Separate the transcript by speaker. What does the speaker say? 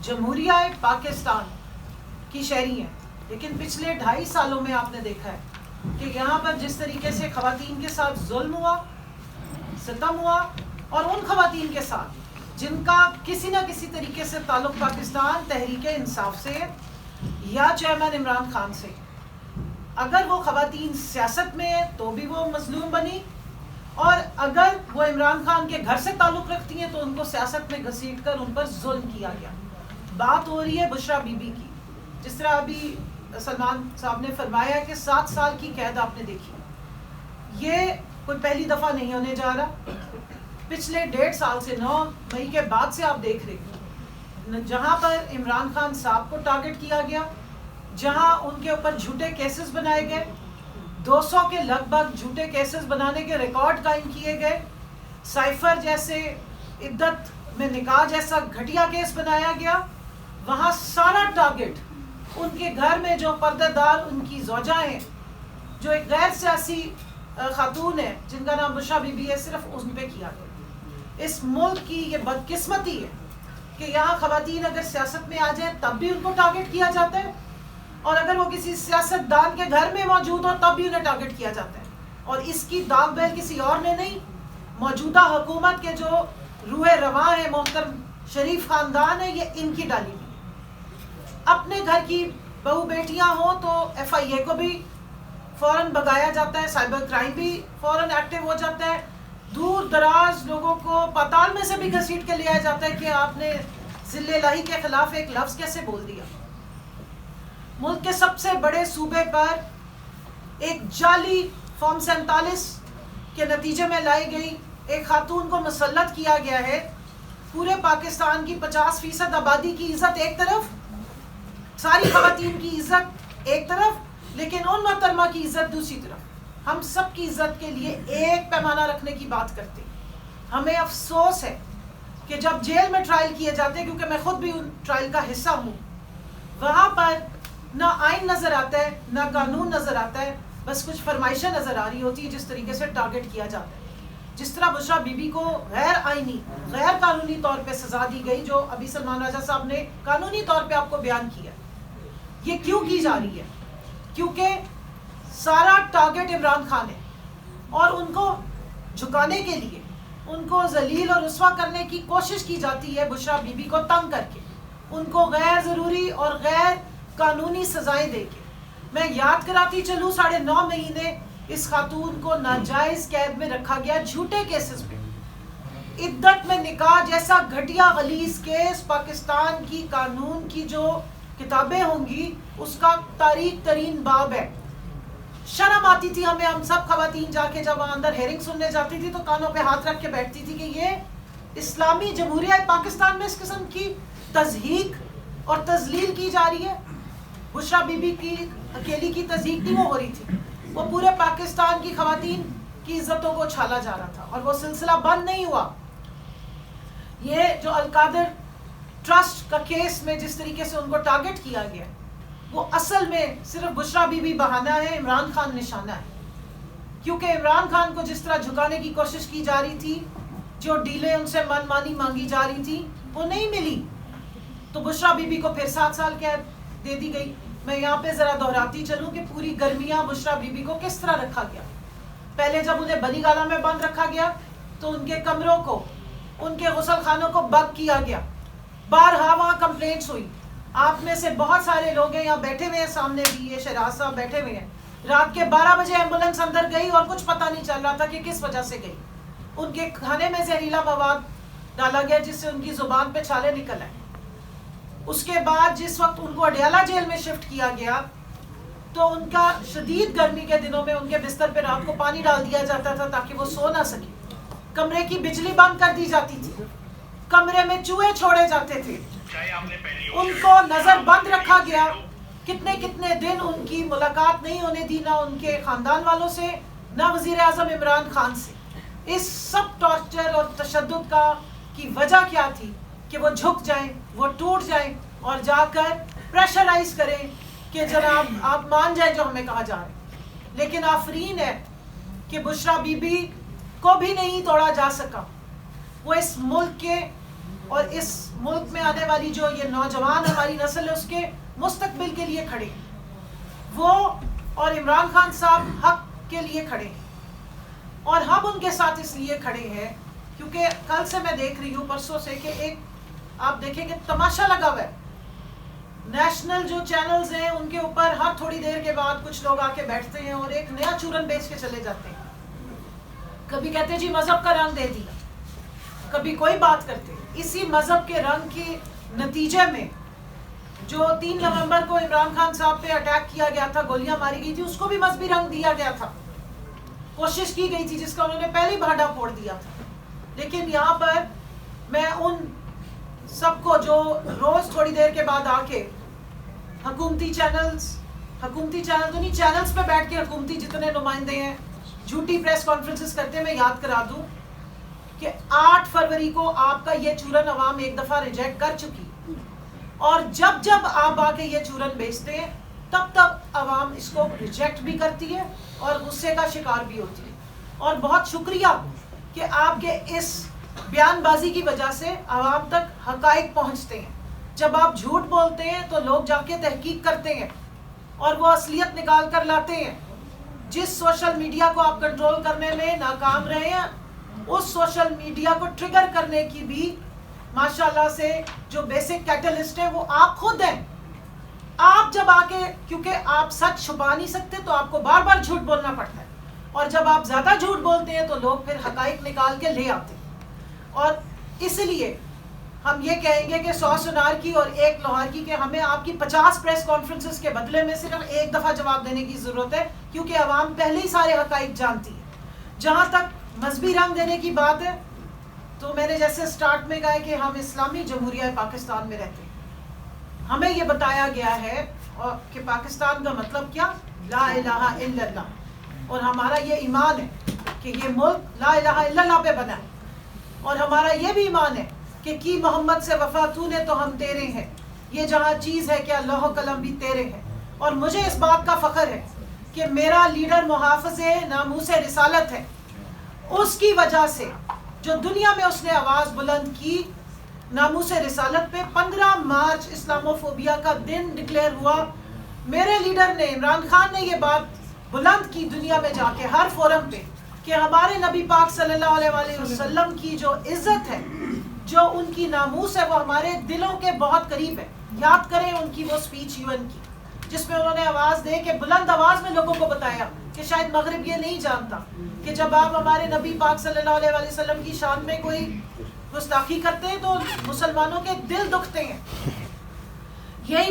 Speaker 1: جمہوریہ پاکستان کی شہری ہیں، لیکن پچھلے 2.5 سالوں میں آپ نے دیکھا ہے کہ یہاں پر جس طریقے سے خواتین کے ساتھ ظلم ہوا، ستم ہوا، اور ان خواتین کے ساتھ جن کا کسی نہ کسی طریقے سے تعلق پاکستان تحریک انصاف سے یا چیئرمین عمران خان سے، اگر وہ خواتین سیاست میں ہیں تو بھی وہ مظلوم بنی، اور اگر وہ عمران خان کے گھر سے تعلق رکھتی ہیں تو ان کو سیاست میں گھسیٹ کر ان پر ظلم کیا گیا۔ بات ہو رہی ہے بشریٰ بی بی کی، جس طرح ابھی سلمان صاحب نے فرمایا کہ 7 سال کی قید آپ نے دیکھی، یہ کوئی پہلی دفعہ نہیں ہونے جا رہا۔ پچھلے 1.5 سال سے 9 مئی کے بعد سے آپ دیکھ رہے ہیں جہاں پر عمران خان صاحب کو ٹارگٹ کیا گیا، جہاں ان کے اوپر جھوٹے کیسز بنائے گئے، 200 کے لگ بھگ جھوٹے کیسز بنانے کے ریکارڈ قائم کیے گئے، سائفر جیسے، عدت میں نکاح جیسا گھٹیا کیس بنایا گیا، وہاں سارا ٹارگٹ ان کے گھر میں جو پردہ دار ان کی زوجہ ہیں، جو ایک غیر سیاسی خاتون ہے جن کا نام بشریٰ بی بی ہے، صرف ان پہ کیا گیا۔ اس ملک کی یہ بدقسمتی ہے کہ یہاں خواتین اگر سیاست میں آ جائیں تب بھی ان کو ٹارگٹ کیا جاتا ہے، اور اگر وہ کسی سیاست دان کے گھر میں موجود ہو تب بھی انہیں ٹارگٹ کیا جاتا ہے، اور اس کی داغ بیل کسی اور نے نہیں، موجودہ حکومت کے جو روح رواں ہے، محترم شریف خاندان ہے، یہ ان کی ڈالی ہوئی۔ اپنے گھر کی بہو بیٹیاں ہوں تو FIA کو بھی فوراً بگایا جاتا ہے، سائبر کرائم بھی فوراً ایکٹیو ہو جاتا ہے، دور دراز لوگوں کو پاتال میں سے بھی گھسیٹ کے لے آیا جاتا ہے کہ آپ نے ذل الہی کے خلاف ایک لفظ کیسے بول دیا۔ ملک کے سب سے بڑے صوبے پر ایک جعلی فارم 47 کے نتیجے میں لائی گئی ایک خاتون کو مسلط کیا گیا ہے۔ پورے پاکستان کی 50% آبادی کی عزت ایک طرف، ساری خواتین کی عزت ایک طرف، لیکن ان محترمہ کی عزت دوسری طرف۔ ہم سب کی عزت کے لیے ایک پیمانہ رکھنے کی بات کرتے ہیں۔ ہمیں افسوس ہے کہ جب جیل میں ٹرائل کیے جاتے ہیں، کیونکہ میں خود بھی ان ٹرائل کا حصہ ہوں، وہاں پر نہ آئین نظر آتا ہے نہ قانون نظر آتا ہے، بس کچھ فرمائشیں نظر آ رہی ہوتی ہیں جس طریقے سے ٹارگٹ کیا جاتا ہے۔ جس طرح بشریٰ بی بی کو غیر آئینی، غیر قانونی طور پہ سزا دی گئی، جو ابھی سلمان راجہ صاحب نے قانونی طور پہ آپ کو بیان کیا، یہ کیوں کی جا رہی ہے؟ کیونکہ سارا ٹارگٹ عمران خان ہے، اور ان کو جھکانے کے لیے، ان کو ذلیل اور رسوا کرنے کی کوشش کی جاتی ہے بشریٰ بی بی کو تنگ کر کے، ان کو غیر ضروری اور غیر قانونی سزائیں دے کے۔ میں یاد کراتی چلوں، 9.5 مہینے اس خاتون کو ناجائز قید میں رکھا گیا جھوٹے کیسز پہ۔ عدت میں نکاح جیسا گھٹیا غلیظ کیس پاکستان کی قانون کی جو کتابیں ہوں گی اس کا تاریخ ترین باب ہے۔ شرم آتی تھی ہمیں، ہم سب خواتین جا کے جب وہاں اندر ہیئرنگ سننے جاتی تھی تو کانوں پہ ہاتھ رکھ کے بیٹھتی تھی کہ یہ اسلامی جمہوریہ پاکستان میں اس قسم کی تضحیک اور تذلیل کی جا رہی ہے۔ بشریٰ بی بی کی اکیلی کی تضحیک نہیں ہو رہی تھی، وہ پورے پاکستان کی خواتین کی عزتوں کو چھالا جا رہا تھا، اور وہ سلسلہ بند نہیں ہوا۔ یہ جو القادر ٹرسٹ کا کیس میں جس طریقے سے ان کو ٹارگٹ کیا گیا، وہ اصل میں صرف بشریٰ بی بی بہانہ ہے، عمران خان نشانہ ہے۔ کیونکہ عمران خان کو جس طرح جھکانے کی کوشش کی جا رہی تھی، جو ڈیلیں ان سے من مانی مانگی جا رہی تھی وہ نہیں ملی، تو بشریٰ بی بی کو پھر 7 سال قید دے دی گئی۔ میں یہاں پہ ذرا دہراتی چلوں کہ پوری گرمیاں بشریٰ بی بی کو کس طرح رکھا گیا۔ پہلے جب انہیں بلی گالہ میں بند رکھا گیا تو ان کے کمروں کو، ان کے غسل خانوں کو بگ کیا گیا، بارہا وہاں کمپلینٹس ہوئی۔ آپ میں سے بہت سارے لوگ ہیں یہاں بیٹھے ہوئے ہیں، سامنے بھی یہ شہراز صاحب بیٹھے ہوئے ہیں، رات کے 12 بجے ایمبولینس اندر گئی اور کچھ پتہ نہیں چل رہا تھا کہ کس وجہ سے گئی۔ ان کے کھانے میں زہریلا مواد ڈالا گیا جس سے ان کی زبان پہ چھالے نکل آئے۔ اس کے بعد جس وقت ان کو اڈیالہ جیل میں شفٹ کیا گیا تو ان کا شدید گرمی کے دنوں میں ان کے بستر پہ رات کو پانی ڈال دیا جاتا تھا تاکہ وہ سو نہ سکے، کمرے کی بجلی بند کر دی جاتی تھی، کمرے میں چوہے چھوڑے جاتے تھے، ان کو نظر بند رکھا گیا۔ کتنے دن ان کی ملاقات نہیں ہونے دی، نہ ان کے خاندان والوں سے نہ وزیر اعظم عمران خان سے۔ اس سب ٹارچر اور تشدد کی وجہ کیا تھی؟ کہ وہ جھک جائیں، وہ ٹوٹ جائیں اور جا کر پریشرائز کریں کہ جناب آپ مان جائیں جو ہمیں کہا جا رہا ہے۔ لیکن آفرین ہے کہ بشریٰ بی بی کو بھی نہیں توڑا جا سکا۔ وہ اس ملک کے اور اس ملک میں آنے والی جو یہ نوجوان ہماری نسل ہے اس کے مستقبل کے لیے کھڑے ہیں. وہ اور عمران خان صاحب حق کے لیے کھڑے ہیں, اور ہم ان کے ساتھ اس لیے کھڑے ہیں کیونکہ کل سے میں دیکھ رہی ہوں, پرسوں سے, کہ ایک آپ دیکھیں کہ تماشا لگا ہوا ہے. نیشنل جو چینلز ہیں ان کے اوپر ہر تھوڑی دیر کے بعد کچھ لوگ آ کے بیٹھتے ہیں اور ایک نیا چورن بیچ کے چلے جاتے ہیں. کبھی کہتے ہیں جی مذہب کا رنگ دے دیا, کبھی کوئی بات کرتے. اسی مذہب کے رنگ کے نتیجے میں جو 3 نومبر کو عمران خان صاحب پہ اٹیک کیا گیا تھا, گولیاں ماری گئی تھی, اس کو بھی مذہبی رنگ دیا گیا تھا, کوشش کی گئی تھی, جس کا انہوں نے پہلی بھانڈا پھوڑ دیا تھا. لیکن یہاں پر میں ان سب کو جو روز تھوڑی دیر کے بعد آ کے حکومتی چینلز تو نہیں, چینلز پہ بیٹھ کے حکومتی جتنے نمائندے ہیں جھوٹی پریس کانفرنسز کرتے ہیں, میں یاد کرا دوں کہ 8 فروری کو آپ کا یہ چورن عوام ایک دفعہ ریجیکٹ کر چکی, اور جب آپ آ کے یہ چورن بیچتے ہیں تب عوام اس کو ریجیکٹ بھی کرتی ہے اور غصے کا شکار بھی ہوتی ہے. اور بہت شکریہ کہ آپ کے اس بیان بازی کی وجہ سے عوام تک حقائق پہنچتے ہیں. جب آپ جھوٹ بولتے ہیں تو لوگ جا کے تحقیق کرتے ہیں اور وہ اصلیت نکال کر لاتے ہیں. جس سوشل میڈیا کو آپ کنٹرول کرنے میں ناکام رہے ہیں, اس سوشل میڈیا کو ٹریگر کرنے کی بھی ماشاءاللہ سے جو بیسک کیٹلسٹ ہے وہ آپ خود ہیں. آپ جب آ کے, کیونکہ آپ سچ چھپا نہیں سکتے تو آپ کو بار بار جھوٹ بولنا پڑتا ہے, اور جب آپ زیادہ جھوٹ بولتے ہیں تو لوگ پھر حقائق نکال کے لے آتے ہیں. اور اس لیے ہم یہ کہیں گے کہ 100 سنار کی اور 1 لوہار کی, کہ ہمیں آپ کی 50 پریس کانفرنسز کے بدلے میں صرف ایک دفعہ جواب دینے کی ضرورت ہے, کیونکہ عوام پہلے ہی سارے حقائق جانتی ہے. جہاں تک مذہبی رنگ دینے کی بات ہے تو میں نے جیسے سٹارٹ میں کہا کہ ہم اسلامی جمہوریہ پاکستان میں رہتے ہیں. ہمیں یہ بتایا گیا ہے کہ پاکستان کا مطلب کیا, لا الہ الا اللہ, اور ہمارا یہ ایمان ہے کہ یہ ملک لا الہ الا اللہ پہ بنا ہے, اور ہمارا یہ بھی ایمان ہے کہ کی محمد سے وفا تو نے تو ہم تیرے ہیں, یہ جہاں چیز ہے کیا لوح و قلم بھی تیرے ہیں. اور مجھے اس بات کا فخر ہے کہ میرا لیڈر محافظ ناموس رسالت ہے. اس کی وجہ سے جو دنیا میں اس نے آواز بلند کی ناموس رسالت پہ, 15 مارچ اسلاموفوبیا کا دن ڈکلیئر ہوا. میرے لیڈر نے, عمران خان نے, یہ بات بلند کی دنیا میں جا کے ہر فورم پہ کہ ہمارے نبی پاک صلی اللہ علیہ وآلہ وسلم کی جو عزت ہے, جو ان کی ناموس ہے, وہ ہمارے دلوں کے بہت قریب ہے. یاد کریں ان کی وہ سپیچ UN کی, جس میں انہوں نے آواز دے کے بلند آواز میں لوگوں کو بتایا کہ شاید مغرب یہ نہیں جانتا کہ جب آپ ہمارے نبی پاک صلی اللہ علیہ وآلہ وسلم کی شان میں کوئی گستاخی کرتے ہیں تو مسلمانوں کے دل دکھتے ہیں. یہی